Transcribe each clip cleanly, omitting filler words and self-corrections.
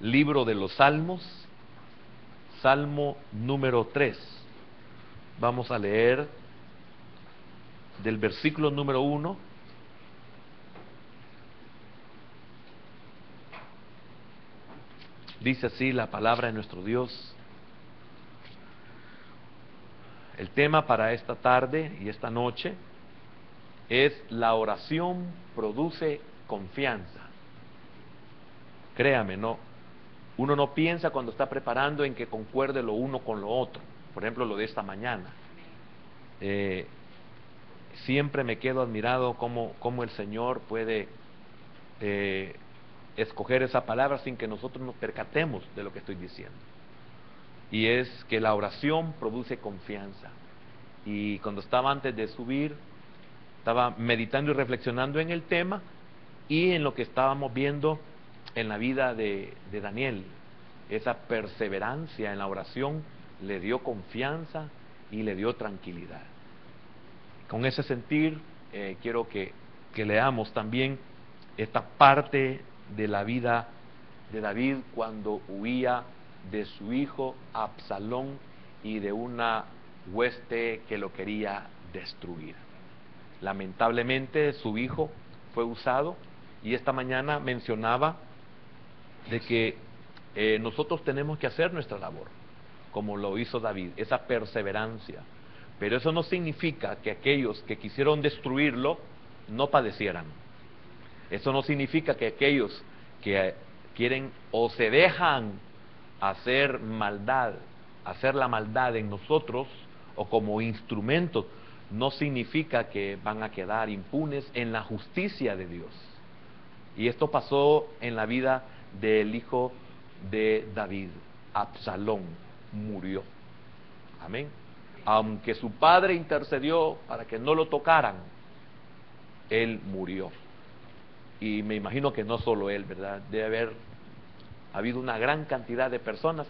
Libro de los Salmos, Salmo número 3. Vamos a leer del versículo número 1 Dice así la palabra de nuestro Dios. El tema para esta tarde y esta noche es: la oración produce confianza. Créame, uno no piensa cuando está preparando en que concuerde lo uno con lo otro. Por ejemplo, lo de esta mañana. Siempre me quedo admirado cómo el Señor puede escoger esa palabra sin que nosotros nos percatemos de lo que estoy diciendo. Y es que la oración produce confianza. Y cuando estaba antes de subir, estaba meditando y reflexionando en el tema y en lo que estábamos viendo en la vida de Daniel. Esa perseverancia en la oración le dio confianza y le dio tranquilidad. Con ese sentir, quiero que leamos también esta parte de la vida de David cuando huía de su hijo Absalón y de una hueste que lo quería destruir. Lamentablemente su hijo fue usado, y esta mañana mencionaba de que nosotros tenemos que hacer nuestra labor como lo hizo David, esa perseverancia. Pero eso no significa que aquellos que quisieron destruirlo no padecieran. Eso no significa que aquellos que quieren o se dejan hacer maldad, hacer la maldad en nosotros o como instrumentos, no significa que van a quedar impunes en la justicia de Dios. Y esto pasó en la vida del hijo de David. Absalón murió. Amén. Aunque su padre intercedió para que no lo tocaran, él murió. Y me imagino que no solo él, ¿verdad? Debe haber habido una gran cantidad de personas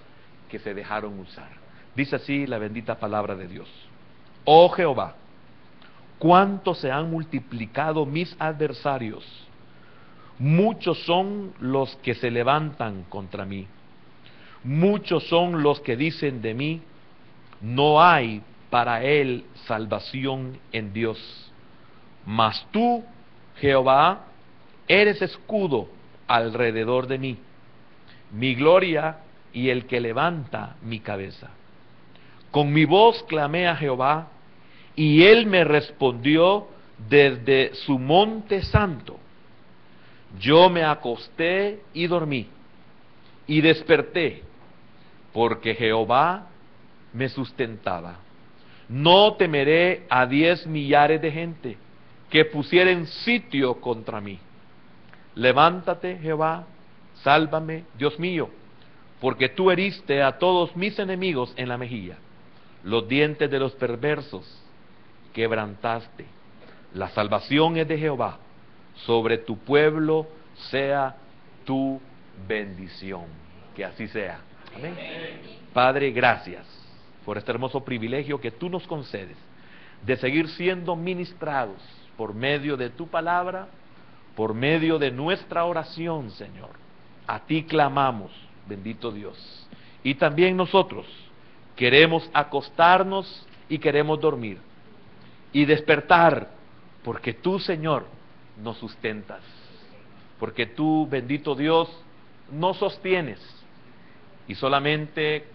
que se dejaron usar. Dice así la bendita palabra de Dios: Oh Jehová, cuánto se han multiplicado mis adversarios, muchos son los que se levantan contra mí, muchos son los que dicen de mí, no hay para él salvación en Dios. Mas tú, Jehová, eres escudo alrededor de mí, mi gloria y el que levanta mi cabeza. Con mi voz clamé a Jehová, y él me respondió desde su monte santo. Yo me acosté y dormí, y desperté, porque Jehová me sustentaba. No temeré a 10 millares de gente que pusieren sitio contra mí. Levántate, Jehová, sálvame, Dios mío, porque tú heriste a todos mis enemigos en la mejilla. Los dientes de los perversos quebrantaste. La salvación es de Jehová. Sobre tu pueblo sea tu bendición. Que así sea. Amén. Padre, gracias por este hermoso privilegio que tú nos concedes de seguir siendo ministrados por medio de tu palabra, por medio de nuestra oración, Señor. A ti clamamos, bendito Dios. Y también nosotros queremos acostarnos y queremos dormir y despertar, porque tú, Señor, nos sustentas, porque tú, bendito Dios, nos sostienes, y solamente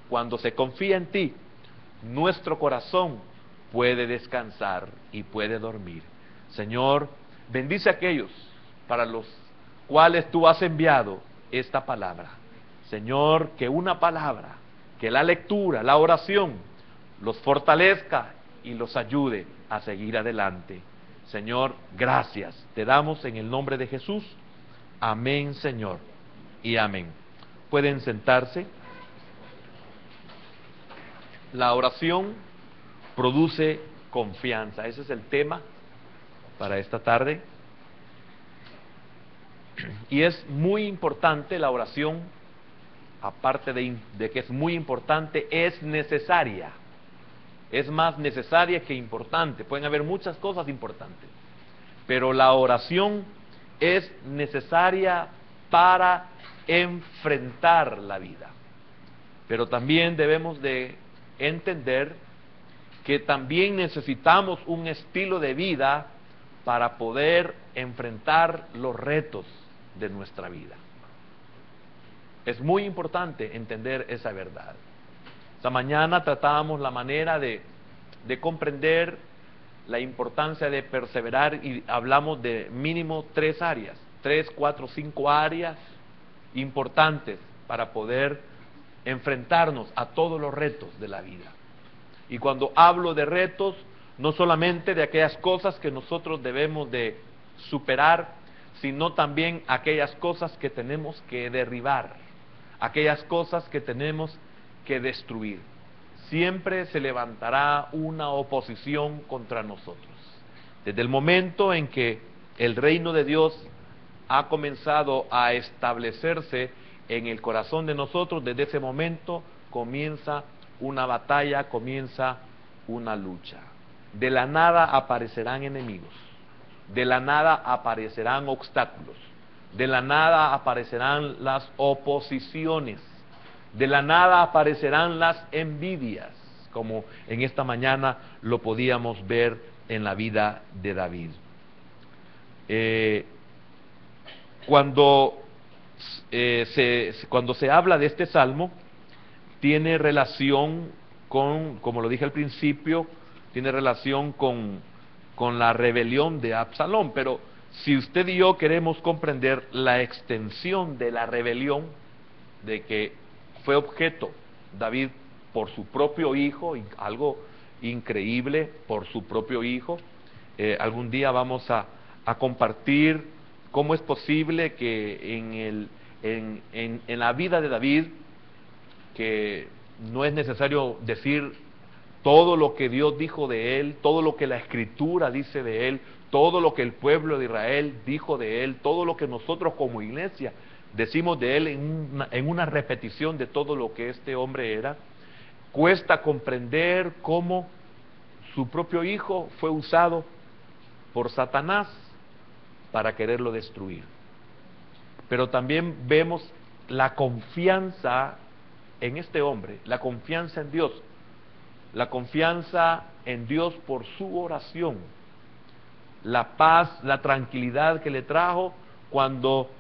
cuando se confía en ti, nuestro corazón puede descansar y puede dormir. Señor, bendice a aquellos para los cuales tú has enviado esta palabra. Señor, que una palabra, que la lectura, la oración, los fortalezca y los ayude a seguir adelante. Señor, gracias te damos en el nombre de Jesús. Amén, Señor, y amén. Pueden sentarse. La oración produce confianza. Ese es el tema para esta tarde. Y es muy importante la oración, aparte de que es muy importante, es necesaria. Es más necesaria que importante. Pueden haber muchas cosas importantes, pero la oración es necesaria para enfrentar la vida. Pero también debemos de entender que también necesitamos un estilo de vida para poder enfrentar los retos de nuestra vida. Es muy importante entender esa verdad. Esta mañana tratábamos la manera de comprender la importancia de perseverar y hablamos de mínimo 3 áreas, 3, 4, 5 áreas importantes para poder enfrentarnos a todos los retos de la vida. Y cuando hablo de retos, no solamente de aquellas cosas que nosotros debemos de superar, sino también aquellas cosas que tenemos que derribar, aquellas cosas que tenemos que destruir. Siempre se levantará una oposición contra nosotros. Desde el momento en que el reino de Dios ha comenzado a establecerse en el corazón de nosotros, desde ese momento comienza una batalla, comienza una lucha. De la nada aparecerán enemigos, de la nada aparecerán obstáculos, de la nada aparecerán las oposiciones, de la nada aparecerán las envidias, como en esta mañana lo podíamos ver en la vida de David. Cuando se habla de este salmo, tiene relación con, como lo dije al principio, tiene relación con la rebelión de Absalón, pero si usted y yo queremos comprender la extensión de la rebelión, de que fue objeto David por su propio hijo, algo increíble por su propio hijo, algún día vamos a compartir cómo es posible que en la vida de David, que no es necesario decir todo lo que Dios dijo de él, todo lo que la Escritura dice de él, todo lo que el pueblo de Israel dijo de él, todo lo que nosotros como iglesia decimos de él en una repetición de todo lo que este hombre era. Cuesta comprender cómo su propio hijo fue usado por Satanás para quererlo destruir. Pero también vemos la confianza en este hombre, la confianza en Dios, la confianza en Dios por su oración, la paz, la tranquilidad que le trajo cuando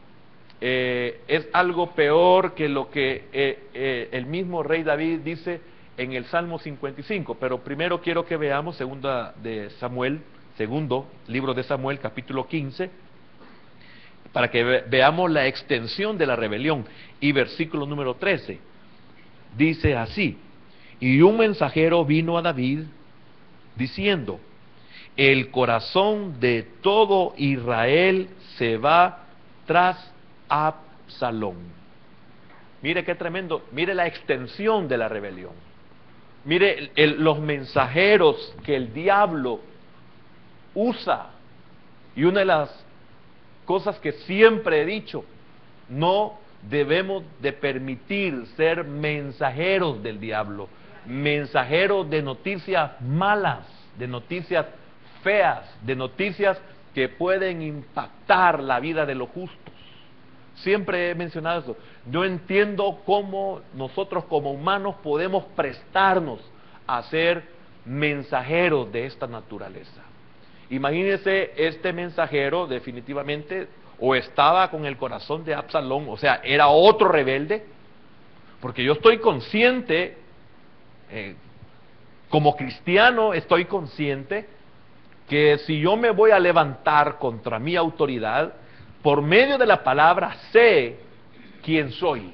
es algo peor que lo que el mismo rey David dice en el Salmo 55. Pero primero quiero que veamos segundo libro de Samuel, capítulo 15, para que veamos la extensión de la rebelión. Y versículo número 13 dice así: y un mensajero vino a David diciendo: el corazón de todo Israel se va tras Absalón. Mire qué tremendo, mire la extensión de la rebelión, mire los mensajeros que el diablo usa. Y una de las cosas que siempre he dicho, no debemos de permitir ser mensajeros del diablo, mensajeros de noticias malas, de noticias feas, de noticias que pueden impactar la vida de los justos. Siempre he mencionado eso. Yo entiendo cómo nosotros como humanos podemos prestarnos a ser mensajeros de esta naturaleza. Imagínense, este mensajero definitivamente o estaba con el corazón de Absalón, o sea, era otro rebelde, porque yo estoy consciente, como cristiano estoy consciente, que si yo me voy a levantar contra mi autoridad, por medio de la palabra sé quién soy.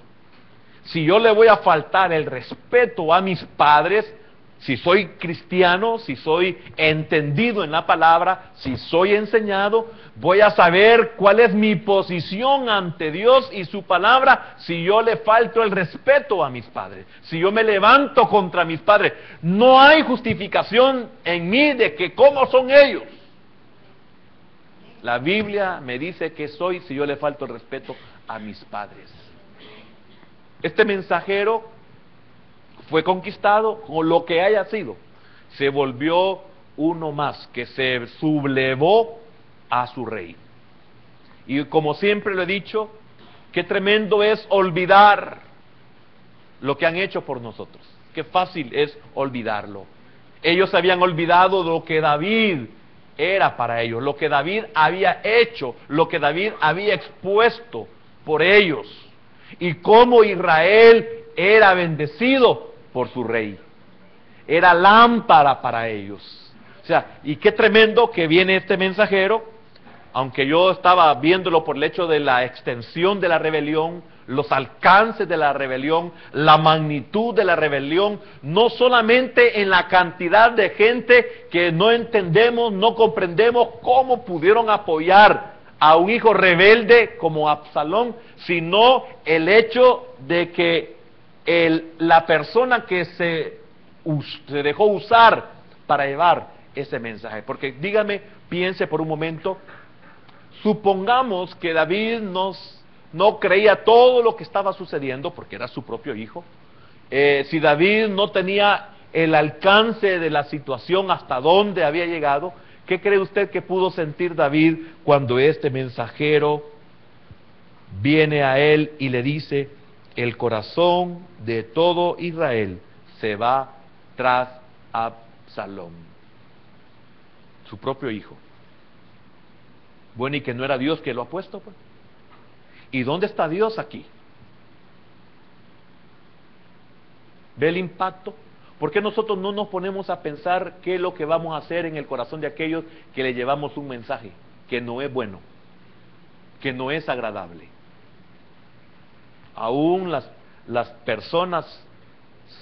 Si yo le voy a faltar el respeto a mis padres, si soy cristiano, si soy entendido en la palabra, si soy enseñado, voy a saber cuál es mi posición ante Dios y su palabra si yo le falto el respeto a mis padres, si yo me levanto contra mis padres. No hay justificación en mí de que cómo son ellos. La Biblia me dice que soy si yo le falto el respeto a mis padres. Este mensajero fue conquistado con lo que haya sido, se volvió uno más que se sublevó a su rey. Y como siempre lo he dicho, Qué tremendo es olvidar lo que han hecho por nosotros. Qué fácil es olvidarlo. Ellos habían olvidado lo que David era para ellos, lo que David había hecho, lo que David había expuesto por ellos, y cómo Israel era bendecido por su rey. Era lámpara para ellos. O sea, y qué tremendo que viene este mensajero, aunque yo estaba viéndolo por el hecho de la extensión de la rebelión, los alcances de la rebelión, la magnitud de la rebelión, no solamente en la cantidad de gente que no entendemos, no comprendemos cómo pudieron apoyar a un hijo rebelde como Absalón, sino el hecho de que la persona que se dejó usar para llevar ese mensaje. Porque dígame, piense por un momento, supongamos que David no creía todo lo que estaba sucediendo, porque era su propio hijo. Si David no tenía el alcance de la situación hasta dónde había llegado, ¿qué cree usted que pudo sentir David cuando este mensajero viene a él y le dice: el corazón de todo Israel se va tras Absalón, su propio hijo? Bueno, y que no era Dios que lo ha puesto, pues. ¿Y dónde está Dios aquí? ¿Ve el impacto? ¿Por qué nosotros no nos ponemos a pensar qué es lo que vamos a hacer en el corazón de aquellos que le llevamos un mensaje que no es bueno, que no es agradable? Aún las personas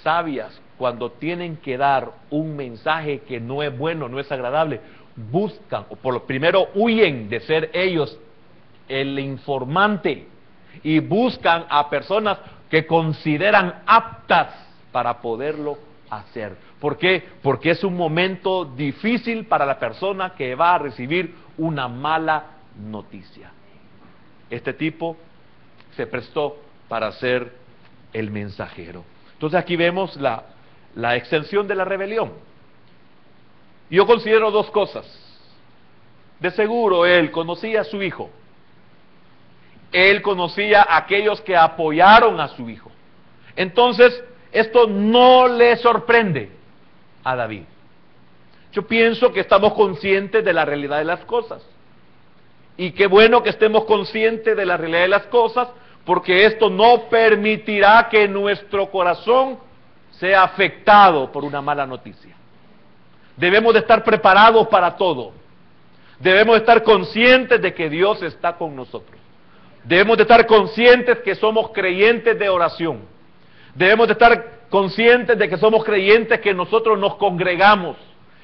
sabias, cuando tienen que dar un mensaje que no es bueno, no es agradable, buscan, o por lo primero huyen de ser ellos el informante, y buscan a personas que consideran aptas para poderlo hacer. ¿Por qué? Porque es un momento difícil para la persona que va a recibir una mala noticia. Este tipo se prestó para ser el mensajero. Entonces aquí vemos la extensión de la rebelión. Yo considero dos cosas. De seguro él conocía a su hijo. Él conocía a aquellos que apoyaron a su hijo. Entonces, esto no le sorprende a David. Yo pienso que estamos conscientes de la realidad de las cosas. Y qué bueno que estemos conscientes de la realidad de las cosas, porque esto no permitirá que nuestro corazón sea afectado por una mala noticia. Debemos de estar preparados para todo. Debemos de estar conscientes de que Dios está con nosotros. Debemos de estar conscientes que somos creyentes de oración. Debemos de estar conscientes de que somos creyentes que nosotros nos congregamos.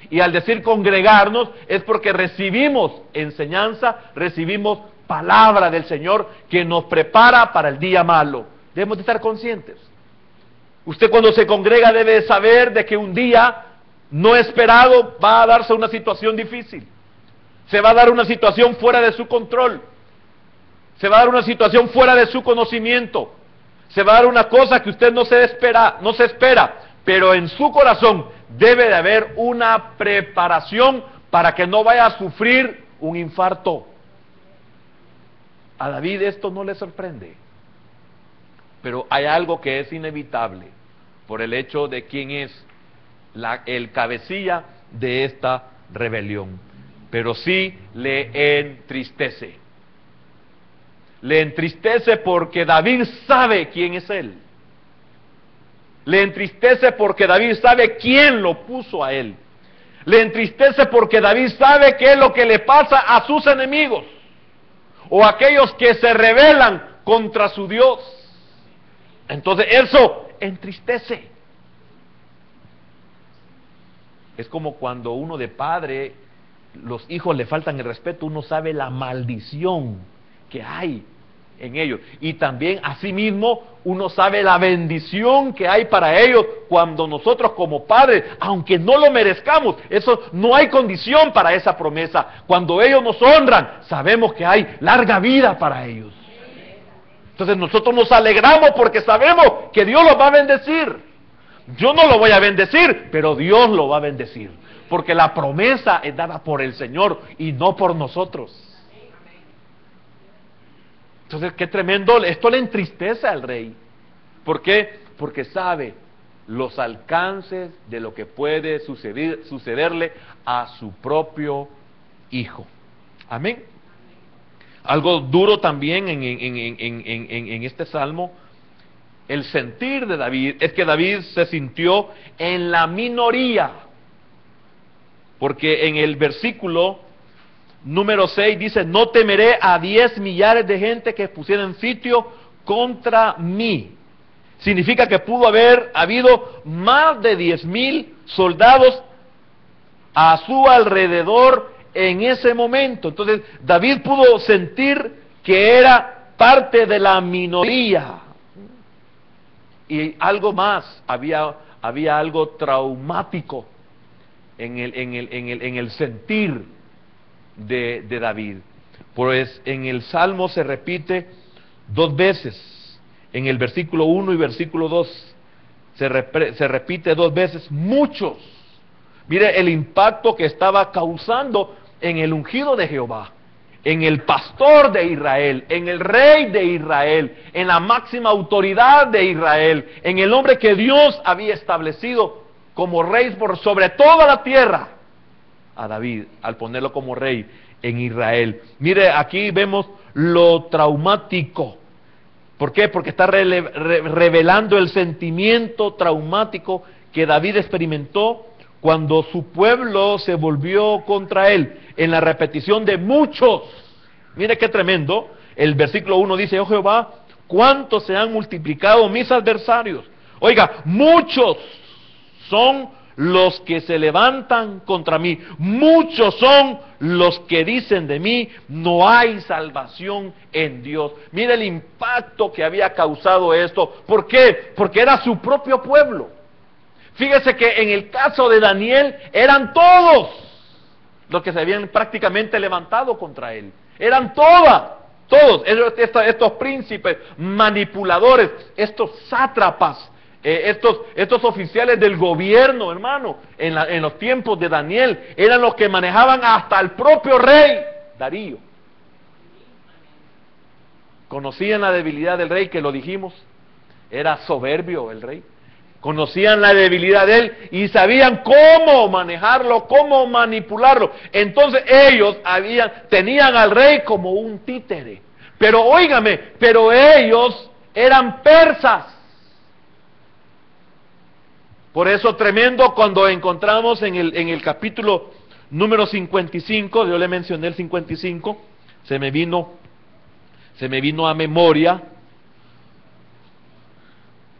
Y al decir congregarnos es porque recibimos enseñanza, recibimos palabra del Señor que nos prepara para el día malo. Debemos de estar conscientes. Usted cuando se congrega debe de saber de que un día no esperado va a darse una situación difícil. Se va a dar una situación fuera de su control. Se va a dar una situación fuera de su conocimiento. Se va a dar una cosa que usted no se espera, pero en su corazón debe de haber una preparación para que no vaya a sufrir un infarto. A David esto no le sorprende, pero hay algo que es inevitable por el hecho de quién es el cabecilla de esta rebelión, pero sí le entristece. Le entristece porque David sabe quién es él. Le entristece porque David sabe quién lo puso a él. Le entristece porque David sabe qué es lo que le pasa a sus enemigos, o a aquellos que se rebelan contra su Dios. Entonces eso entristece. Es como cuando uno de padre, los hijos le faltan el respeto, uno sabe la maldición que hay en ellos, y también asimismo uno sabe la bendición que hay para ellos cuando nosotros como padres, aunque no lo merezcamos, eso no hay condición para esa promesa. Cuando ellos nos honran, sabemos que hay larga vida para ellos. Entonces nosotros nos alegramos porque sabemos que Dios los va a bendecir. Yo no lo voy a bendecir, pero Dios lo va a bendecir, porque la promesa es dada por el Señor y no por nosotros. Entonces, qué tremendo, esto le entristece al rey. ¿Por qué? Porque sabe los alcances de lo que puede sucederle a su propio hijo. Amén. Algo duro también en este salmo, el sentir de David, es que David se sintió en la minoría. Porque en el versículo número 6 dice: no temeré a 10 millares de gente que pusieran sitio contra mí. Significa que pudo haber habido más de 10,000 soldados a su alrededor en ese momento. Entonces David pudo sentir que era parte de la minoría. Y algo más, había algo traumático en el sentir de David. Pues en el Salmo se repite 2 veces. En el versículo 1 y versículo 2 se repite 2 veces, muchos. Mire el impacto que estaba causando en el ungido de Jehová, en el pastor de Israel, en el rey de Israel, en la máxima autoridad de Israel, en el hombre que Dios había establecido como rey por sobre toda la tierra, a David, al ponerlo como rey en Israel. Mire, aquí vemos lo traumático. ¿Por qué? Porque está revelando el sentimiento traumático que David experimentó cuando su pueblo se volvió contra él, en la repetición de muchos. Mire qué tremendo. El versículo 1 dice: oh Jehová, cuánto se han multiplicado mis adversarios. Oiga, muchos son los que se levantan contra mí, muchos son los que dicen de mí: no hay salvación en Dios. Mire el impacto que había causado esto. ¿Por qué? Porque era su propio pueblo. Fíjese que en el caso de Daniel eran todos los que se habían prácticamente levantado contra él. Eran todos estos príncipes manipuladores, estos sátrapas, estos oficiales del gobierno, hermano, en los tiempos de Daniel, eran los que manejaban hasta el propio rey Darío. Conocían la debilidad del rey, que lo dijimos, era soberbio el rey. Conocían la debilidad de él y sabían cómo manejarlo, cómo manipularlo. Entonces ellos tenían al rey como un títere. Pero óigame, pero ellos eran persas. Por eso tremendo cuando encontramos en el capítulo número 55, yo le mencioné el 55, se me vino a memoria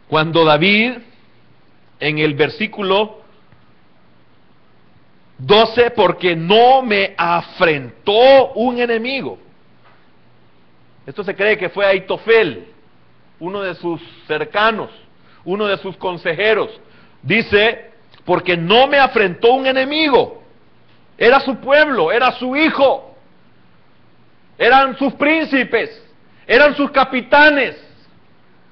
cuando David, en el versículo 12, porque no me afrentó un enemigo. Esto se cree que fue Aitofel, uno de sus cercanos, uno de sus consejeros. Dice, porque no me afrentó un enemigo. Era su pueblo, era su hijo, eran sus príncipes, eran sus capitanes.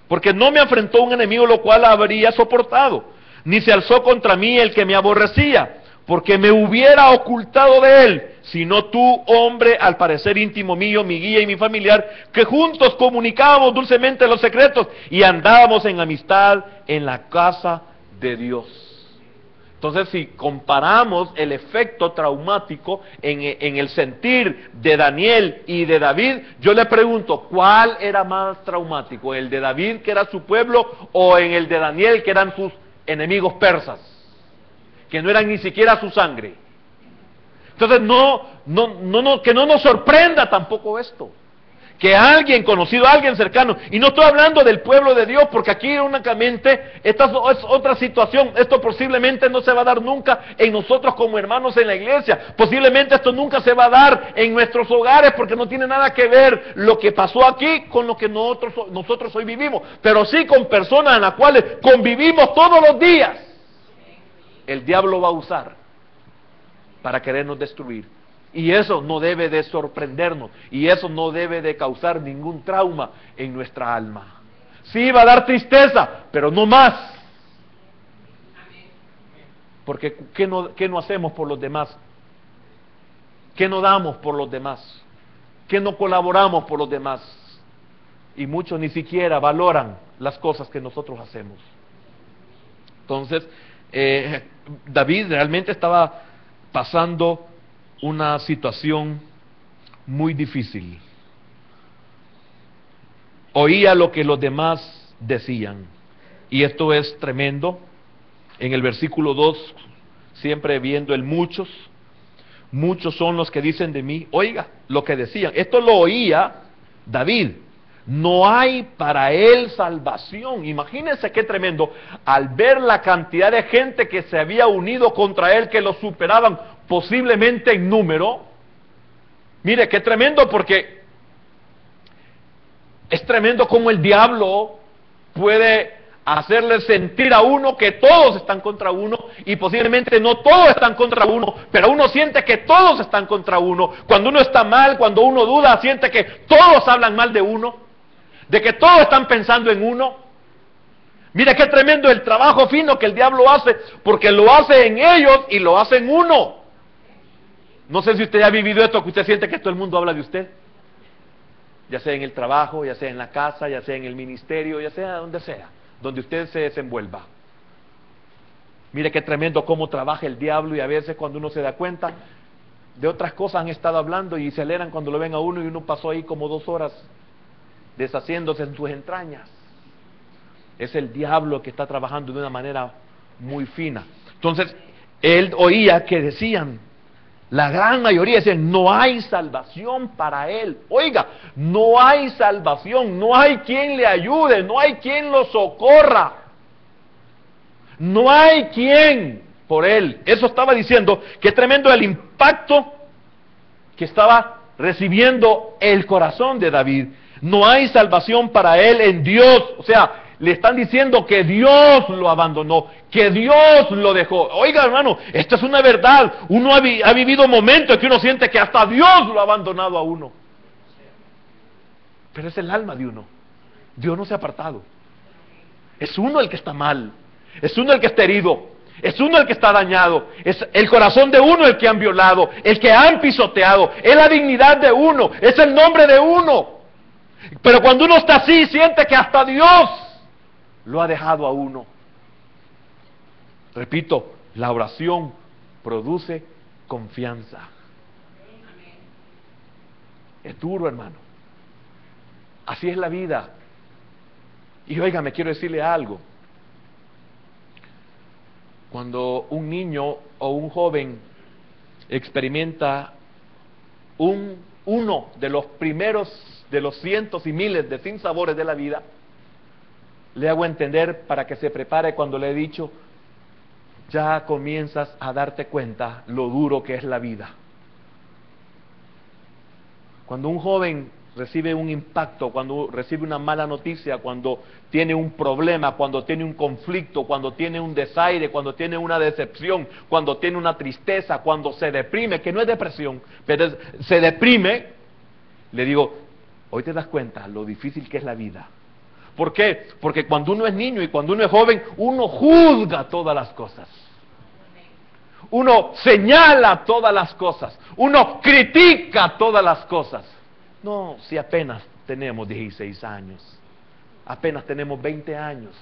Porque no me afrentó un enemigo, lo cual habría soportado, ni se alzó contra mí el que me aborrecía, porque me hubiera ocultado de él, sino tú, hombre, al parecer íntimo mío, mi guía y mi familiar, que juntos comunicábamos dulcemente los secretos y andábamos en amistad en la casa de Dios. Entonces, si comparamos el efecto traumático en el sentir de Daniel y de David, yo le pregunto, ¿cuál era más traumático? ¿El de David, que era su pueblo, o en el de Daniel, que eran sus enemigos persas, que no eran ni siquiera su sangre? Entonces, que no nos sorprenda tampoco esto. Que alguien conocido, alguien cercano, y no estoy hablando del pueblo de Dios, porque aquí únicamente esta es otra situación. Esto posiblemente no se va a dar nunca en nosotros como hermanos en la iglesia. Posiblemente esto nunca se va a dar en nuestros hogares, porque no tiene nada que ver lo que pasó aquí con lo que nosotros hoy vivimos, pero sí con personas en las cuales convivimos todos los días. El diablo va a usar para querernos destruir. Y eso no debe de sorprendernos, y eso no debe de causar ningún trauma en nuestra alma. Sí va a dar tristeza, pero no más. Porque ¿qué no hacemos por los demás? ¿Qué no damos por los demás? ¿Qué no colaboramos por los demás? y muchos ni siquiera valoran las cosas que nosotros hacemos. Entonces, David realmente estaba pasando una situación muy difícil. Oía lo que los demás decían, y esto es tremendo. En el versículo 2, siempre viendo el muchos son los que dicen de mí. Oiga lo que decían, esto lo oía David: no hay para él salvación. Imagínense qué tremendo, al ver la cantidad de gente que se había unido contra él, que lo superaban posiblemente en número. Mire qué tremendo, porque es tremendo cómo el diablo puede hacerle sentir a uno que todos están contra uno, y posiblemente no todos están contra uno, pero uno siente que todos están contra uno. Cuando uno está mal, cuando uno duda, siente que todos hablan mal de uno, de que todos están pensando en uno. Mire qué tremendo el trabajo fino que el diablo hace, porque lo hace en ellos y lo hace en uno. No sé si usted ha vivido esto, que usted siente que todo el mundo habla de usted, ya sea en el trabajo, ya sea en la casa, ya sea en el ministerio, ya sea donde sea, donde usted se desenvuelva. Mire qué tremendo cómo trabaja el diablo, y a veces cuando uno se da cuenta de otras cosas han estado hablando y se alegran cuando lo ven a uno, y uno pasó ahí como 2 horas deshaciéndose en sus entrañas. Es el diablo que está trabajando de una manera muy fina. Entonces, él oía que decían, la gran mayoría decían, no hay salvación para él. Oiga, no hay salvación, no hay quien le ayude, no hay quien lo socorra, no hay quien por él. Eso estaba diciendo, qué tremendo el impacto que estaba recibiendo el corazón de David. No hay salvación para él en Dios. O sea, le están diciendo que Dios lo abandonó, que Dios lo dejó. Oiga, hermano, esto es una verdad. Uno ha vivido momentos en que uno siente que hasta Dios lo ha abandonado a uno. Pero es el alma de uno. Dios no se ha apartado. Es uno el que está mal. Es uno el que está herido. Es uno el que está dañado. Es el corazón de uno el que han violado, el que han pisoteado. Es la dignidad de uno. Es el nombre de uno. Pero cuando uno está así, siente que hasta Dios lo ha dejado a uno. Repito, la oración produce confianza. Es duro, hermano. Así es la vida. Y oiga, me quiero decirle algo. Cuando un niño o un joven experimenta uno de los primeros de los cientos y miles de sinsabores de la vida, le hago entender para que se prepare cuando le he dicho, ya comienzas a darte cuenta lo duro que es la vida. Cuando un joven recibe un impacto, cuando recibe una mala noticia, cuando tiene un problema, cuando tiene un conflicto, cuando tiene un desaire, cuando tiene una decepción, cuando tiene una tristeza, cuando se deprime, que no es depresión, pero se deprime, le digo, hoy te das cuenta lo difícil que es la vida. ¿Por qué? Porque cuando uno es niño y cuando uno es joven, uno juzga todas las cosas. Uno señala todas las cosas. Uno critica todas las cosas. No, si apenas tenemos 16 años. Apenas tenemos 20 años.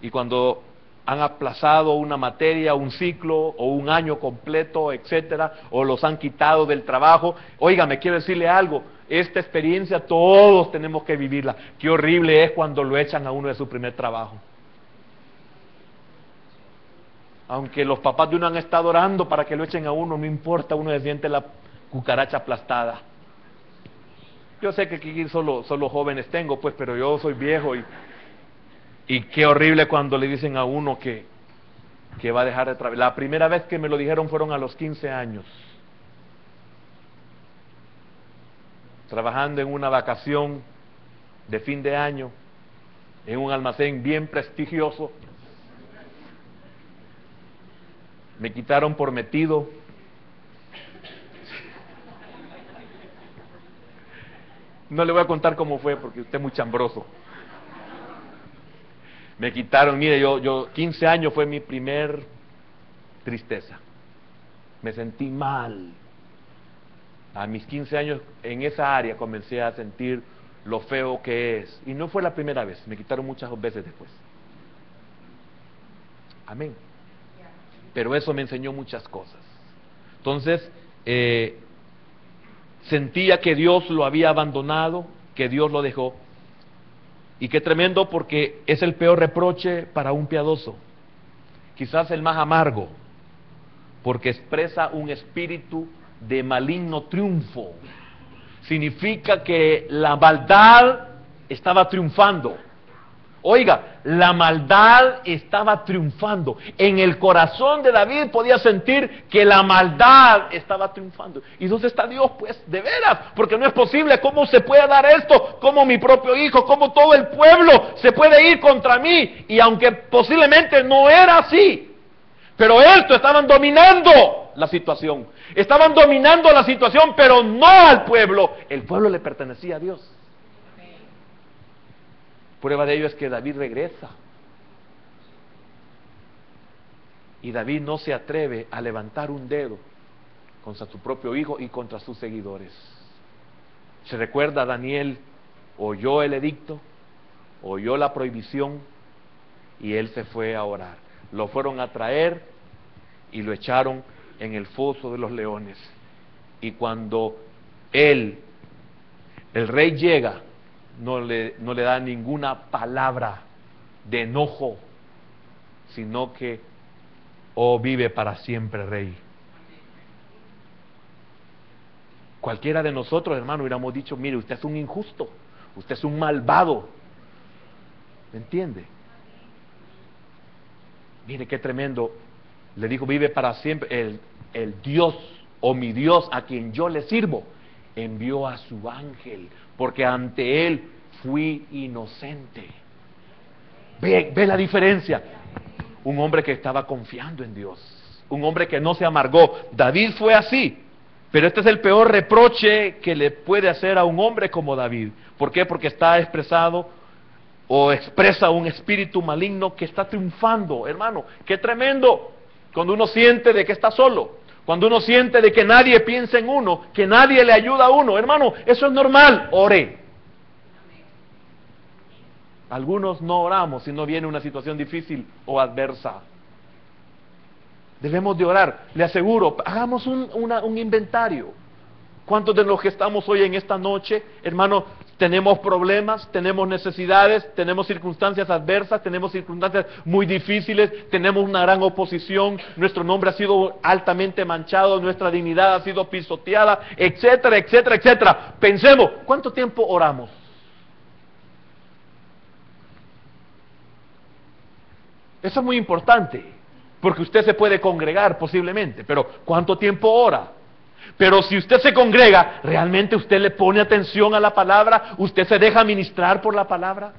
Y cuando han aplazado una materia, un ciclo o un año completo, etcétera, o los han quitado del trabajo, oiga, me quiero decirle algo, esta experiencia todos tenemos que vivirla. Qué horrible es cuando lo echan a uno de su primer trabajo. Aunque los papás de uno han estado orando para que lo echen a uno, no importa, uno se siente la cucaracha aplastada. Yo sé que aquí solo jóvenes tengo, pues, pero yo soy viejo y qué horrible cuando le dicen a uno que va a dejar de trabajar. La primera vez que me lo dijeron fueron a los 15 años. Trabajando en una vacación de fin de año, en un almacén bien prestigioso. Me quitaron por metido. No le voy a contar cómo fue porque usted es muy chambroso. Me quitaron, mire, yo 15 años fue mi primer tristeza. Me sentí mal. A mis 15 años en esa área comencé a sentir lo feo que es. Y no fue la primera vez, me quitaron muchas veces después. Amén. Pero eso me enseñó muchas cosas. Entonces, sentía que Dios lo había abandonado, que Dios lo dejó. Y qué tremendo, porque es el peor reproche para un piadoso. Quizás el más amargo, porque expresa un espíritu de maligno triunfo. Significa que la maldad estaba triunfando. Oiga, la maldad estaba triunfando. En el corazón de David podía sentir que la maldad estaba triunfando. ¿Y dónde está Dios? Pues de veras, porque no es posible. ¿Cómo se puede dar esto? ¿Cómo mi propio hijo? ¿Cómo todo el pueblo se puede ir contra mí? Y aunque posiblemente no era así, pero estos estaban dominando la situación. Estaban dominando la situación, pero no al pueblo. El pueblo le pertenecía a Dios. Prueba de ello es que David regresa. Y David no se atreve a levantar un dedo contra su propio hijo y contra sus seguidores. Se recuerda, Daniel oyó el edicto, oyó la prohibición, y él se fue a orar. Lo fueron a traer y lo echaron en el foso de los leones. Y cuando el rey llega, no le da ninguna palabra de enojo, sino que, oh, vive para siempre, rey. Cualquiera de nosotros, hermano, hubiéramos dicho, mire, usted es un injusto, usted es un malvado. ¿Me entiende? Mire qué tremendo. Le dijo, vive para siempre. El Dios, o mi Dios, a quien yo le sirvo, envió a su ángel, porque ante él fui inocente. Ve la diferencia. Un hombre que estaba confiando en Dios, un hombre que no se amargó. David fue así, pero este es el peor reproche que le puede hacer a un hombre como David. ¿Por qué? Porque está expresado o expresa un espíritu maligno que está triunfando. Hermano, qué tremendo cuando uno siente de que está solo, cuando uno siente de que nadie piensa en uno, que nadie le ayuda a uno. Hermano, eso es normal. Ore. Algunos no oramos si no viene una situación difícil o adversa. Debemos de orar. Le aseguro, hagamos un inventario. ¿Cuántos de los que estamos hoy en esta noche, hermano, tenemos problemas, tenemos necesidades, tenemos circunstancias adversas, tenemos circunstancias muy difíciles, tenemos una gran oposición, nuestro nombre ha sido altamente manchado, nuestra dignidad ha sido pisoteada, etcétera, etcétera, etcétera? Pensemos, ¿cuánto tiempo oramos? Eso es muy importante, porque usted se puede congregar posiblemente, pero ¿cuánto tiempo ora? Pero si usted se congrega, ¿realmente usted le pone atención a la palabra? ¿Usted se deja ministrar por la palabra?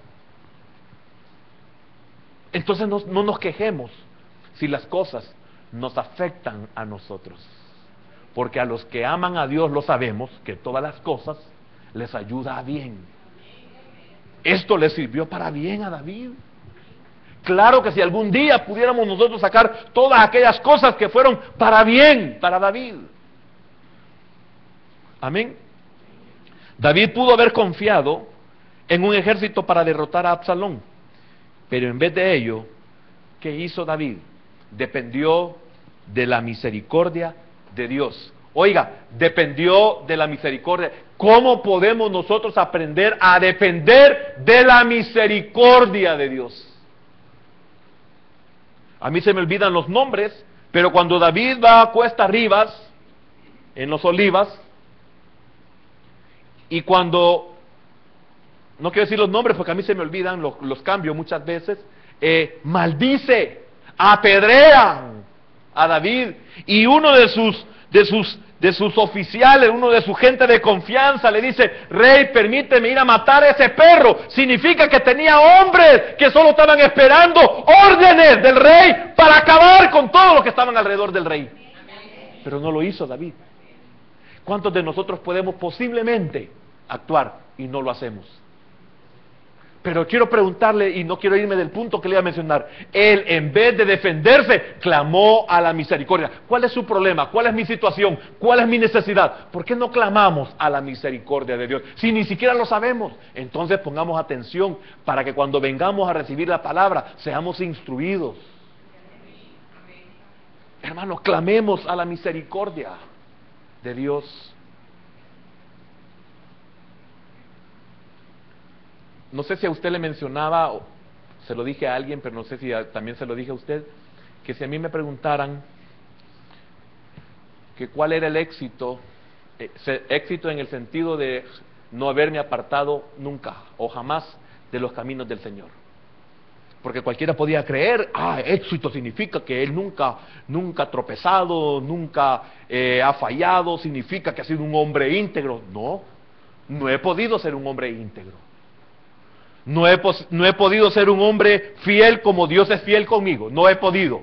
Entonces no nos quejemos si las cosas nos afectan a nosotros. Porque a los que aman a Dios lo sabemos, que todas las cosas les ayuda a bien. Esto le sirvió para bien a David. Claro que si algún día pudiéramos nosotros sacar todas aquellas cosas que fueron para bien para David. Amén. David pudo haber confiado en un ejército para derrotar a Absalón, pero en vez de ello, ¿qué hizo David? Dependió de la misericordia de Dios. Oiga, dependió de la misericordia. ¿Cómo podemos nosotros aprender a depender de la misericordia de Dios? A mí se me olvidan los nombres, pero cuando David va a Cuesta Arriba, en los Olivas, y cuando, no quiero decir los nombres porque a mí se me olvidan, los cambio muchas veces, maldice, apedrean a David, y uno de sus oficiales, uno de su gente de confianza le dice, rey, permíteme ir a matar a ese perro. Significa que tenía hombres que solo estaban esperando órdenes del rey para acabar con todos los que estaban alrededor del rey. Pero no lo hizo David. ¿Cuántos de nosotros podemos posiblemente actuar y no lo hacemos? Pero quiero preguntarle, y no quiero irme del punto que le iba a mencionar, él en vez de defenderse, clamó a la misericordia. ¿Cuál es su problema? ¿Cuál es mi situación? ¿Cuál es mi necesidad? ¿Por qué no clamamos a la misericordia de Dios? Si ni siquiera lo sabemos, entonces pongamos atención para que cuando vengamos a recibir la palabra, seamos instruidos. Hermanos, clamemos a la misericordia de Dios. No sé si a usted le mencionaba, o se lo dije a alguien, pero no sé si también se lo dije a usted, que si a mí me preguntaran que cuál era el éxito, éxito en el sentido de no haberme apartado nunca o jamás de los caminos del Señor. Porque cualquiera podía creer, éxito significa que él nunca ha tropezado, nunca ha fallado, significa que ha sido un hombre íntegro. No he podido ser un hombre íntegro. No he podido ser un hombre fiel como Dios es fiel conmigo. No he podido.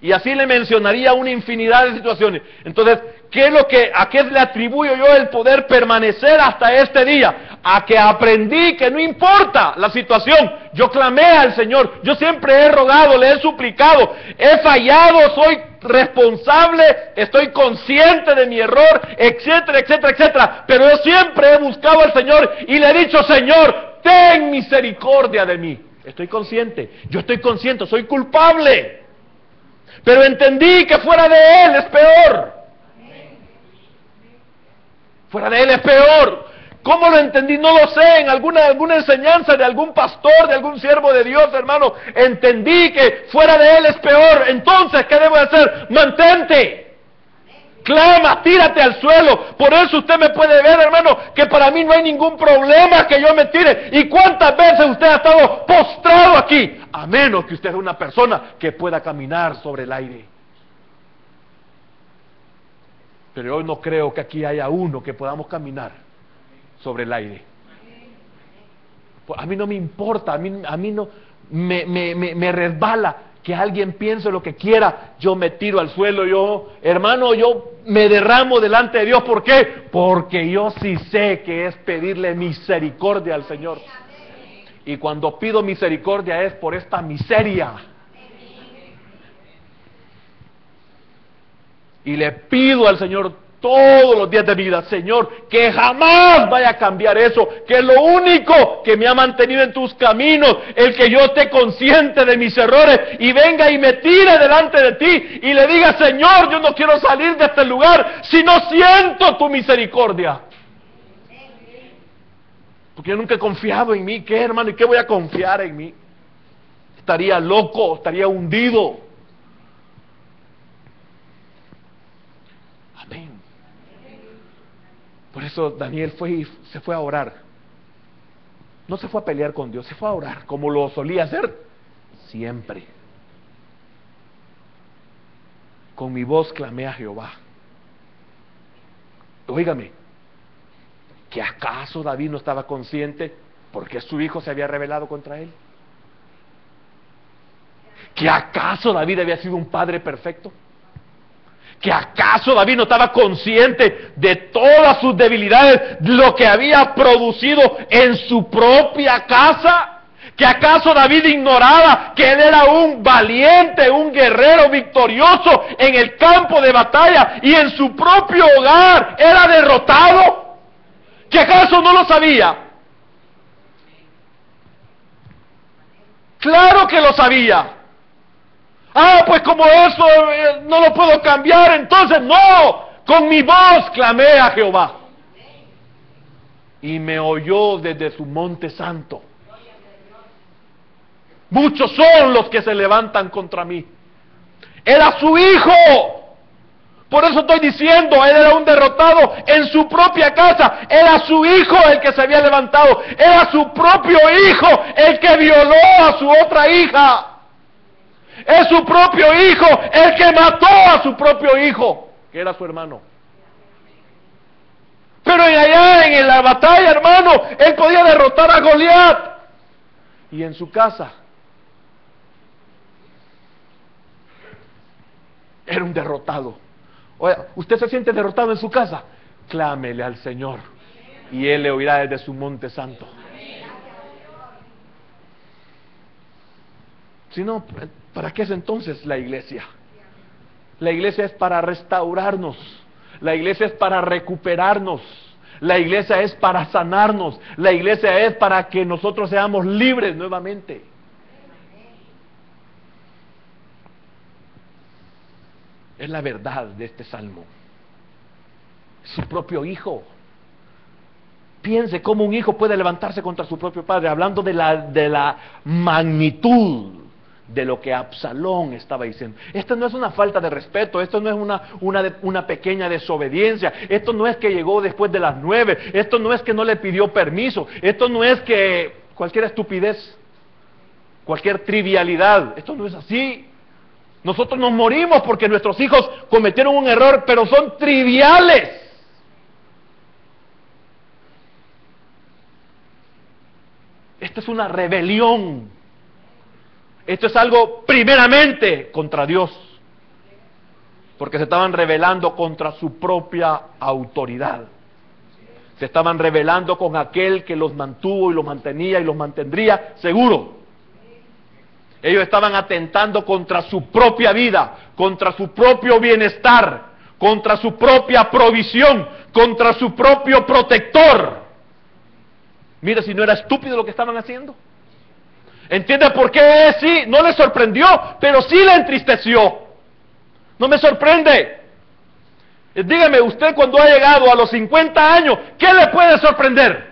Y así le mencionaría una infinidad de situaciones. Entonces, ¿a qué le atribuyo yo el poder permanecer hasta este día? A que aprendí que no importa la situación. Yo clamé al Señor. Yo siempre he rogado, le he suplicado. He fallado, soy responsable, estoy consciente de mi error, etcétera, etcétera, etcétera. Pero yo siempre he buscado al Señor y le he dicho, Señor, ten misericordia de mí. Estoy consciente, yo estoy consciente, soy culpable. Pero entendí que fuera de Él es peor. Fuera de Él es peor. ¿Cómo lo entendí? No lo sé. En alguna enseñanza de algún pastor, de algún siervo de Dios, hermano, entendí que fuera de Él es peor. Entonces, ¿qué debo hacer? Mantente. Clama, tírate al suelo. Por eso usted me puede ver, hermano, que para mí no hay ningún problema que yo me tire. ¿Y cuántas veces usted ha estado postrado aquí? A menos que usted sea una persona que pueda caminar sobre el aire. Pero hoy no creo que aquí haya uno que podamos caminar sobre el aire. A mí no me importa, a mí no me resbala que alguien piense lo que quiera. Yo me tiro al suelo, yo me derramo delante de Dios. ¿Por qué? Porque yo sí sé que es pedirle misericordia al Señor. Y cuando pido misericordia es por esta miseria. Y le pido al Señor todos los días de mi vida, Señor, que jamás vaya a cambiar eso, que es lo único que me ha mantenido en tus caminos, el que yo esté consciente de mis errores y venga y me tire delante de ti y le diga, Señor, yo no quiero salir de este lugar si no siento tu misericordia. Porque yo nunca he confiado en mí. ¿Qué, hermano? ¿Y qué voy a confiar en mí? Estaría loco, estaría hundido. Amén. Por eso Daniel se fue a orar. No se fue a pelear con Dios, se fue a orar, como lo solía hacer siempre. Con mi voz clamé a Jehová. Óigame, ¿que acaso David no estaba consciente porque su hijo se había rebelado contra él? ¿Que acaso David había sido un padre perfecto? ¿Que acaso David no estaba consciente de todas sus debilidades, lo que había producido en su propia casa? ¿Que acaso David ignoraba que él era un valiente, un guerrero victorioso en el campo de batalla y en su propio hogar era derrotado? ¿Que acaso no lo sabía? Claro que lo sabía. Pues como eso no lo puedo cambiar, entonces no, con mi voz clamé a Jehová. Y me oyó desde su monte santo. Muchos son los que se levantan contra mí. Era su hijo. Por eso estoy diciendo, él era un derrotado en su propia casa. Era su hijo el que se había levantado. Era su propio hijo el que violó a su otra hija. Es su propio hijo el que mató a su propio hijo, que era su hermano. Pero allá en la batalla, hermano, él podía derrotar a Goliat. Y en su casa era un derrotado. Oye, ¿usted se siente derrotado en su casa? Clámele al Señor y Él le oirá desde su monte santo. Si no, ¿para qué es entonces la iglesia? La iglesia es para restaurarnos. La iglesia es para recuperarnos. La iglesia es para sanarnos. La iglesia es para que nosotros seamos libres nuevamente. Es la verdad de este salmo. Su propio hijo. Piense cómo un hijo puede levantarse contra su propio padre, hablando de la magnitud de lo que Absalón estaba diciendo. Esto no es una falta de respeto, esto no es una pequeña desobediencia, esto no es que llegó después de las 9, esto no es que no le pidió permiso, esto no es que cualquier estupidez, cualquier trivialidad, esto no es así. Nosotros nos morimos porque nuestros hijos cometieron un error, pero son triviales. Esta es una rebelión. Esto es algo primeramente contra Dios, porque se estaban rebelando contra su propia autoridad. Se estaban rebelando con aquel que los mantuvo y los mantenía y los mantendría seguro. Ellos estaban atentando contra su propia vida, contra su propio bienestar, contra su propia provisión, contra su propio protector. Mira si no era estúpido lo que estaban haciendo. ¿Entiende por qué? Sí, no le sorprendió, pero sí le entristeció. No me sorprende. Dígame, usted cuando ha llegado a los 50 años, ¿qué le puede sorprender?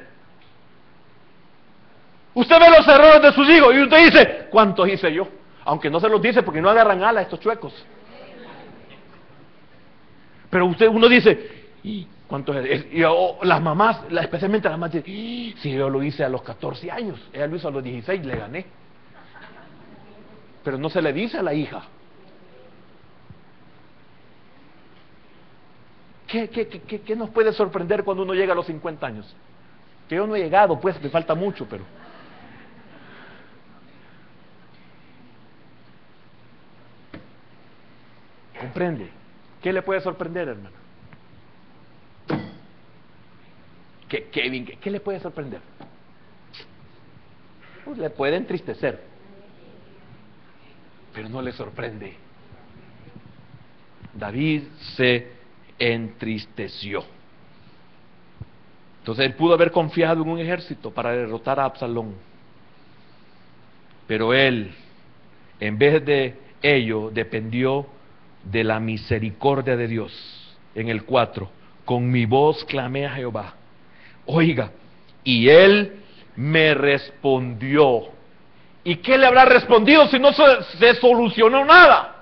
Usted ve los errores de sus hijos y usted dice, ¿cuántos hice yo? Aunque no se los dice porque no agarran alas estos chuecos. Pero uno dice, ¿cuántos? Las mamás, especialmente las mamás, dicen, si yo lo hice a los 14 años, ella lo hizo a los 16, le gané. Pero no se le dice a la hija. ¿Qué nos puede sorprender cuando uno llega a los 50 años? Que yo no he llegado, pues me falta mucho, pero... ¿Comprende? ¿Qué le puede sorprender, hermano? ¿Qué le puede sorprender? Pues le puede entristecer, pero no le sorprende. David se entristeció. Entonces él pudo haber confiado en un ejército para derrotar a Absalón, pero él, en vez de ello, dependió de la misericordia de Dios. En el 4, con mi voz clamé a Jehová. Oiga, y él me respondió. ¿Y qué le habrá respondido si no se solucionó nada?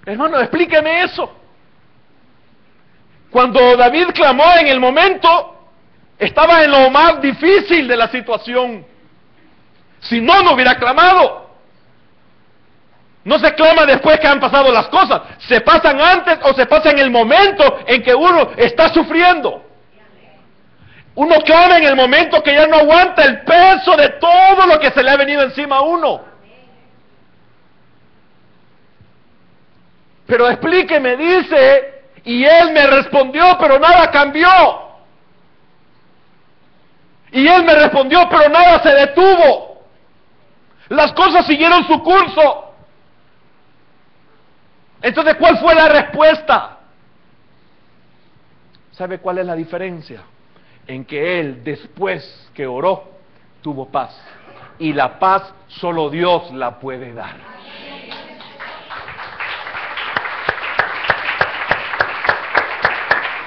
Hermano, explíqueme eso. Cuando David clamó en el momento, estaba en lo más difícil de la situación. Si no, no hubiera clamado. No se clama después que han pasado las cosas. Se pasan antes o se pasa en el momento en que uno está sufriendo. Uno clama en el momento que ya no aguanta el peso de todo lo que se le ha venido encima a uno. Pero explíqueme, dice, y él me respondió, pero nada cambió. Y él me respondió, pero nada se detuvo. Las cosas siguieron su curso. Entonces, ¿cuál fue la respuesta? ¿Sabe cuál es la diferencia? En que él, después que oró, tuvo paz. Y la paz solo Dios la puede dar.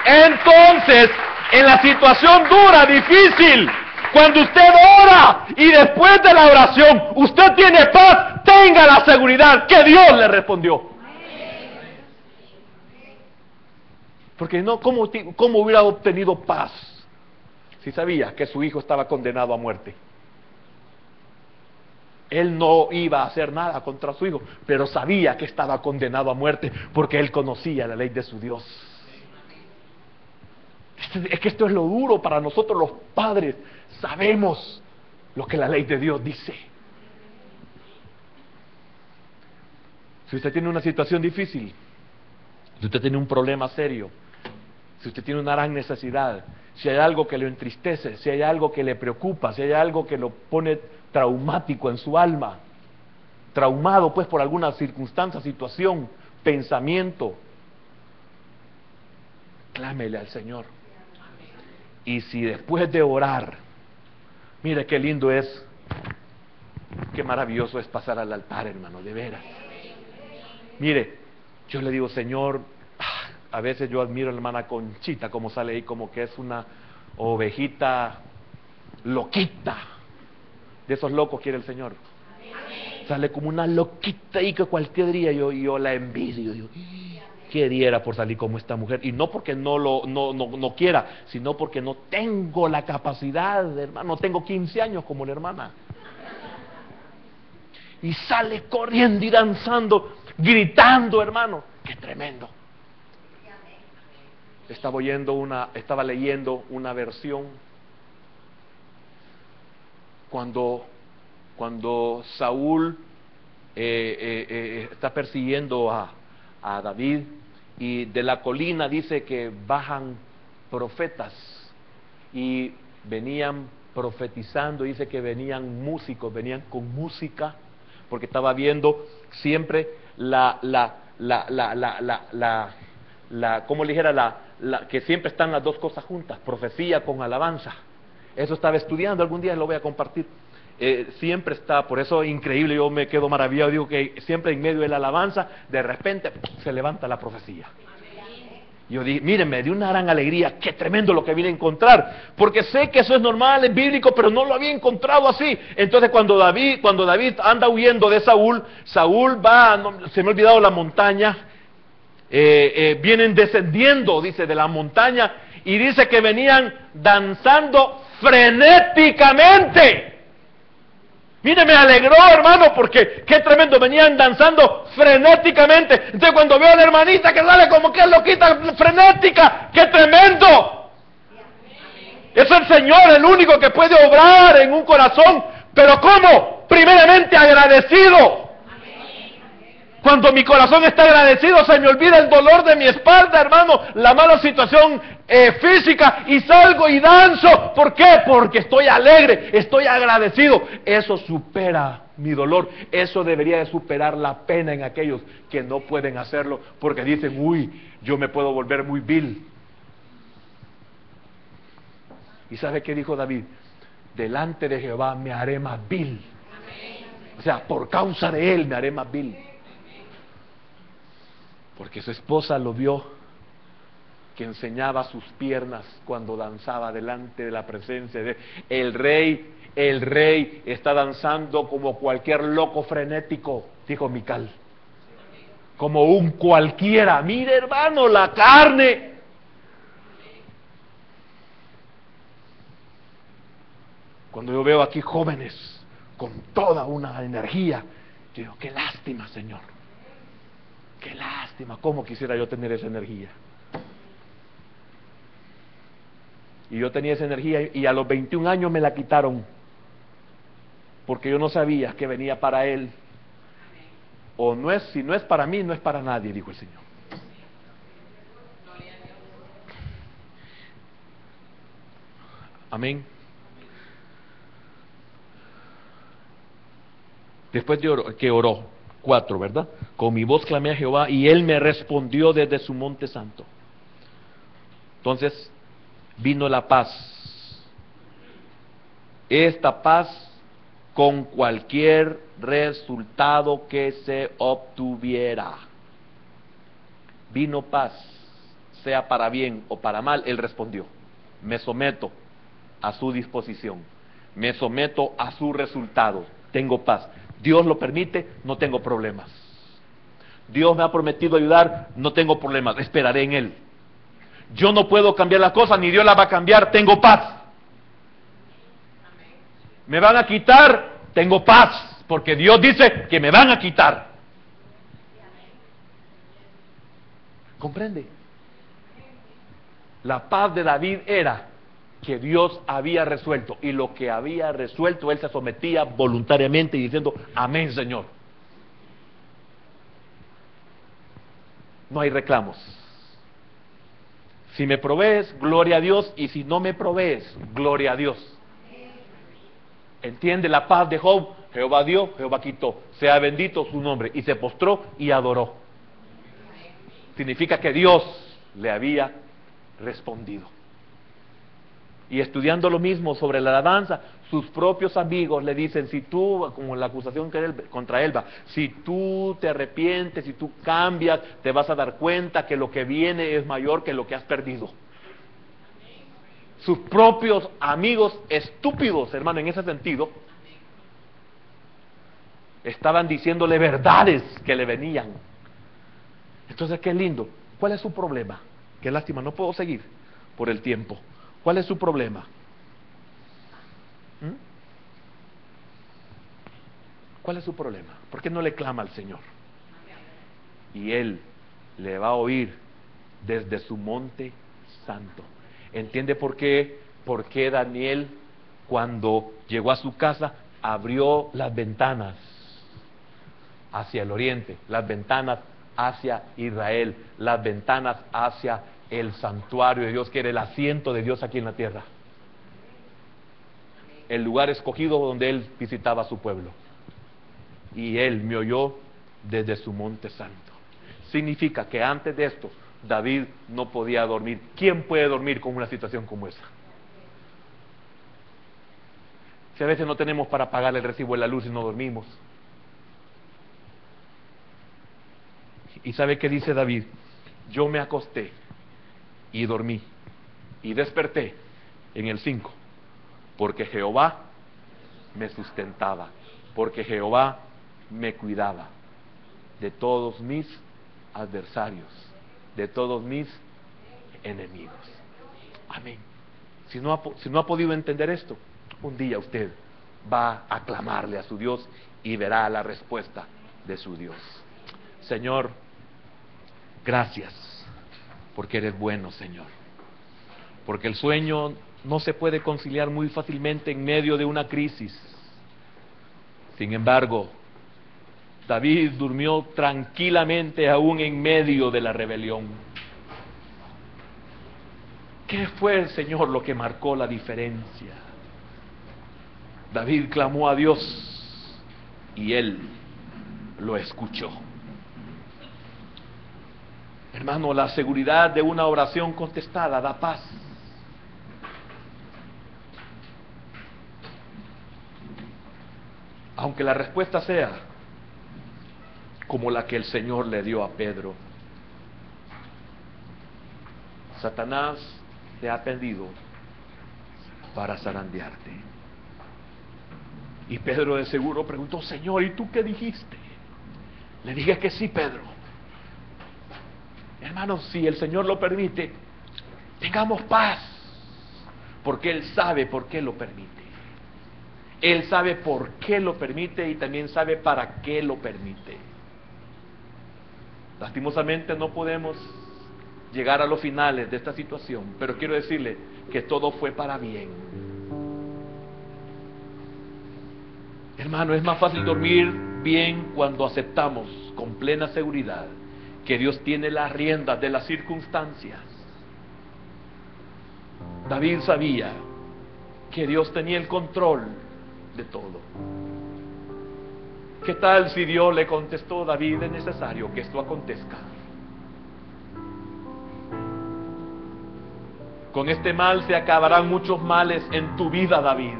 Entonces, en la situación dura, difícil, cuando usted ora y después de la oración usted tiene paz, tenga la seguridad que Dios le respondió. Porque no, ¿cómo hubiera obtenido paz si sabía que su hijo estaba condenado a muerte? Él no iba a hacer nada contra su hijo, pero sabía que estaba condenado a muerte porque él conocía la ley de su Dios. Es que esto es lo duro para nosotros los padres. Sabemos lo que la ley de Dios dice. Si usted tiene una situación difícil, si usted tiene un problema serio, Si usted tiene una gran necesidad, si hay algo que lo entristece, si hay algo que le preocupa, si hay algo que lo pone traumático en su alma, traumado pues por alguna circunstancia, situación, pensamiento, clámele al Señor. Y si después de orar, mire qué lindo es, qué maravilloso es pasar al altar, hermano, de veras. Mire, yo le digo, Señor, a veces yo admiro a la hermana Conchita, como sale ahí, como que es una ovejita loquita. De esos locos quiere el Señor. Sale como una loquita ahí que cualquier día yo la envidio. Yo qué diera por salir como esta mujer. Y no porque no quiera, sino porque no tengo la capacidad, hermano. No tengo 15 años como la hermana. Y sale corriendo y danzando, gritando, hermano. Qué tremendo. Estaba leyendo una versión cuando Saúl está persiguiendo a David, y de la colina dice que bajan profetas y venían profetizando. Dice que venían músicos, venían con música, porque estaba viendo siempre como le dijera, que siempre están las dos cosas juntas, profecía con alabanza. Eso estaba estudiando, algún día lo voy a compartir. Siempre está, por eso es increíble, yo me quedo maravillado, digo que siempre en medio de la alabanza, de repente se levanta la profecía. Yo dije, miren, me dio una gran alegría, qué tremendo lo que vine a encontrar, porque sé que eso es normal, es bíblico, pero no lo había encontrado así. Entonces cuando David anda huyendo de Saúl va, se me ha olvidado la montaña, vienen descendiendo, dice, de la montaña, y dice que venían danzando frenéticamente. Mire, me alegró, hermano, porque qué tremendo, venían danzando frenéticamente. Entonces cuando veo a la hermanita que sale como que es loquita, frenética, qué tremendo. Es el Señor el único que puede obrar en un corazón, pero ¿cómo? Primeramente agradecido. Cuando mi corazón está agradecido, se me olvida el dolor de mi espalda, hermano, la mala situación física, y salgo y danzo. ¿Por qué? Porque estoy alegre, estoy agradecido. Eso supera mi dolor. Eso debería de superar la pena en aquellos que no pueden hacerlo, porque dicen, uy, yo me puedo volver muy vil. ¿Y sabe qué dijo David? Delante de Jehová me haré más vil. O sea, por causa de él me haré más vil. Porque su esposa lo vio, que enseñaba sus piernas cuando danzaba delante de la presencia de el rey. El rey está danzando como cualquier loco frenético, dijo Mical. Como un cualquiera. Mire, hermano, la carne. Cuando yo veo aquí jóvenes con toda una energía, yo digo, qué lástima, Señor. Qué lástima, cómo quisiera yo tener esa energía. Y yo tenía esa energía y a los 21 años me la quitaron, porque yo no sabía que venía para Él. O no es, si no es para mí, no es para nadie, dijo el Señor. Amén. Después de que oró, 4, ¿verdad? Con mi voz clamé a Jehová y Él me respondió desde su monte santo. Entonces vino la paz. Esta paz con cualquier resultado que se obtuviera. Vino paz, sea para bien o para mal. Él respondió, me someto a su disposición, me someto a su resultado, tengo paz. Dios lo permite, no tengo problemas. Dios me ha prometido ayudar, no tengo problemas, esperaré en Él. Yo no puedo cambiar las cosas, ni Dios las va a cambiar, tengo paz. Me van a quitar, tengo paz, porque Dios dice que me van a quitar. ¿Comprende? La paz de David era que Dios había resuelto, y lo que había resuelto él se sometía voluntariamente y diciendo, amén, Señor. No hay reclamos. Si me provees, gloria a Dios, y si no me provees, gloria a Dios. ¿Entiende la paz de Job? Jehová dio, Jehová quitó. Sea bendito su nombre. Y se postró y adoró. Significa que Dios le había respondido. Y estudiando lo mismo sobre la alabanza, sus propios amigos le dicen, si tú, como la acusación que contra él va, si tú te arrepientes, si tú cambias, te vas a dar cuenta que lo que viene es mayor que lo que has perdido. Sus propios amigos estúpidos, hermano, en ese sentido, estaban diciéndole verdades que le venían. Entonces, qué lindo. ¿Cuál es su problema? Qué lástima, no puedo seguir por el tiempo. ¿Cuál es su problema? ¿Cuál es su problema? ¿Por qué no le clama al Señor? Y Él le va a oír desde su monte santo. ¿Entiende por qué? Porque Daniel, cuando llegó a su casa, abrió las ventanas hacia el oriente, las ventanas hacia Israel, las ventanas hacia el santuario de Dios, que era el asiento de Dios aquí en la tierra, el lugar escogido donde Él visitaba a su pueblo. Y Él me oyó desde su monte santo. Significa que antes de esto David no podía dormir. ¿Quién puede dormir con una situación como esa? Si a veces no tenemos para pagar el recibo de la luz y no dormimos. ¿Y sabe qué dice David? Yo me acosté y dormí y desperté en el 5, porque Jehová me sustentaba, porque Jehová me cuidaba de todos mis adversarios, de todos mis enemigos. Amén. Si no ha podido entender esto, un día usted va a clamarle a su Dios y verá la respuesta de su Dios. Señor, gracias, porque eres bueno, Señor. Porque el sueño no se puede conciliar muy fácilmente en medio de una crisis. Sin embargo, David durmió tranquilamente aún en medio de la rebelión. ¿Qué fue, Señor, lo que marcó la diferencia? David clamó a Dios y Él lo escuchó. Hermano, la seguridad de una oración contestada da paz. Aunque la respuesta sea como la que el Señor le dio a Pedro. Satanás te ha pedido para zarandearte. Y Pedro de seguro preguntó, Señor, ¿y tú qué dijiste? Le dije que sí, Pedro. Hermanos, si el Señor lo permite, tengamos paz, porque Él sabe por qué lo permite. Él sabe por qué lo permite y también sabe para qué lo permite. Lastimosamente no podemos llegar a los finales de esta situación, pero quiero decirle que todo fue para bien. Hermano, es más fácil dormir bien cuando aceptamos con plena seguridad que Dios tiene las riendas de las circunstancias. David sabía que Dios tenía el control de todo. ¿Qué tal si Dios le contestó, David, es necesario que esto acontezca? Con este mal se acabarán muchos males en tu vida, David.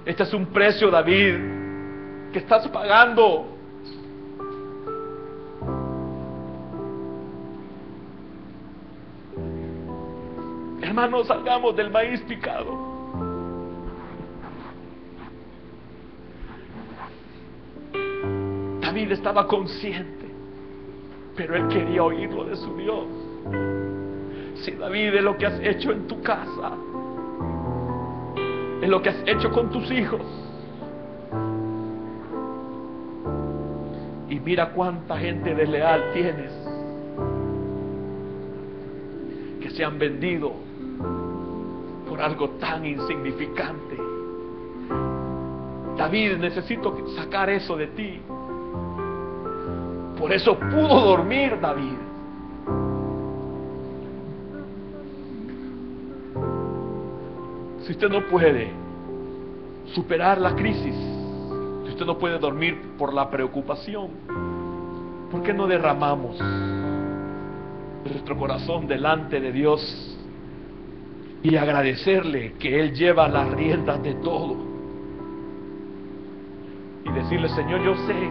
Este es un precio, David, que estás pagando. Hermanos, salgamos del maíz picado. David estaba consciente, pero él quería oírlo de su Dios. Si David, es lo que has hecho en tu casa, es lo que has hecho con tus hijos, y mira cuánta gente desleal tienes, que se han vendido por algo tan insignificante. David, necesito sacar eso de ti. Por eso pudo dormir David. Si usted no puede superar la crisis, si usted no puede dormir por la preocupación, ¿por qué no derramamos nuestro corazón delante de Dios y agradecerle que Él lleva las riendas de todo? Y decirle: Señor, yo sé,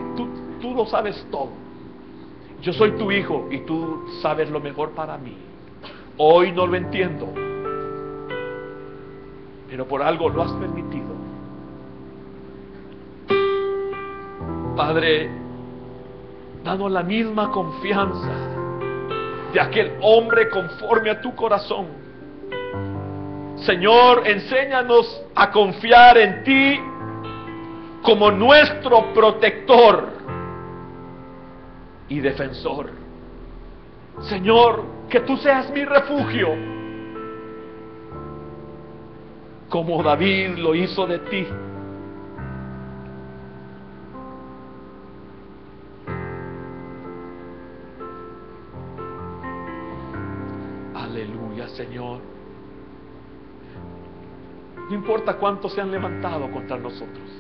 tú lo sabes todo. Yo soy tu hijo y tú sabes lo mejor para mí. Hoy no lo entiendo, pero por algo lo has permitido. Padre, danos la misma confianza de aquel hombre conforme a tu corazón. Señor, enséñanos a confiar en ti como nuestro protector y defensor. Señor, que tú seas mi refugio, como David lo hizo de ti. Aleluya, Señor. No importa cuántos se han levantado contra nosotros.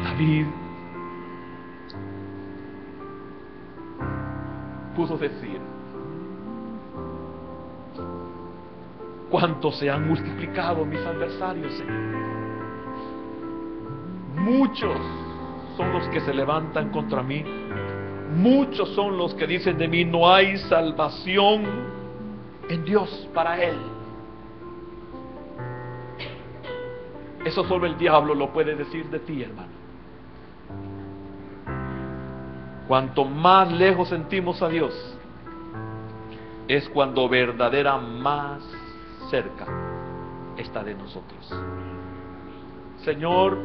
David pudo decir: cuántos se han multiplicado mis adversarios, Señor. Muchos son los que se levantan contra mí. Muchos son los que dicen de mí: no hay salvación en Dios para él. Eso solo el diablo lo puede decir de ti, hermano. Cuanto más lejos sentimos a Dios, es cuando verdadera más cerca está de nosotros. Señor,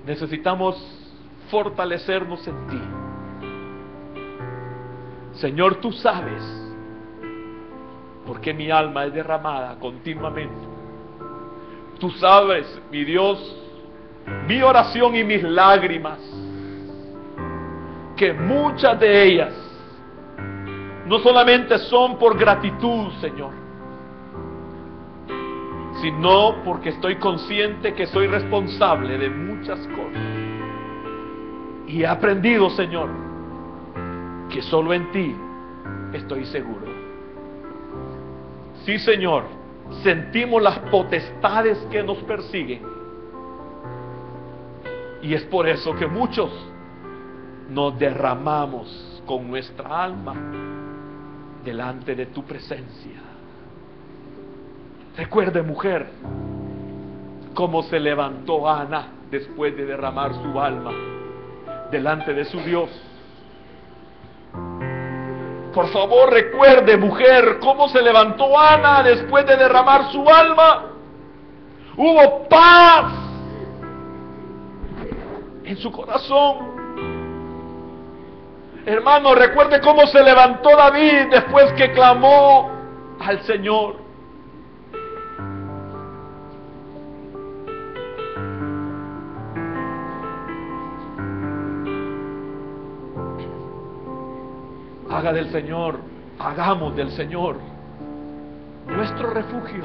necesitamos fortalecernos en ti. Señor, tú sabes por qué mi alma es derramada continuamente. Tú sabes, mi Dios, mi oración y mis lágrimas, que muchas de ellas no solamente son por gratitud, Señor, sino porque estoy consciente que soy responsable de muchas cosas. Y he aprendido, Señor, que solo en ti estoy seguro. Sí, Señor, sentimos las potestades que nos persiguen. Y es por eso que muchos nos derramamos con nuestra alma delante de tu presencia. Recuerde, mujer, cómo se levantó Ana después de derramar su alma delante de su Dios. Por favor, recuerde, mujer, cómo se levantó Ana después de derramar su alma. Hubo paz en su corazón. Hermano, recuerde cómo se levantó David después que clamó al Señor. Hagamos del Señor nuestro refugio.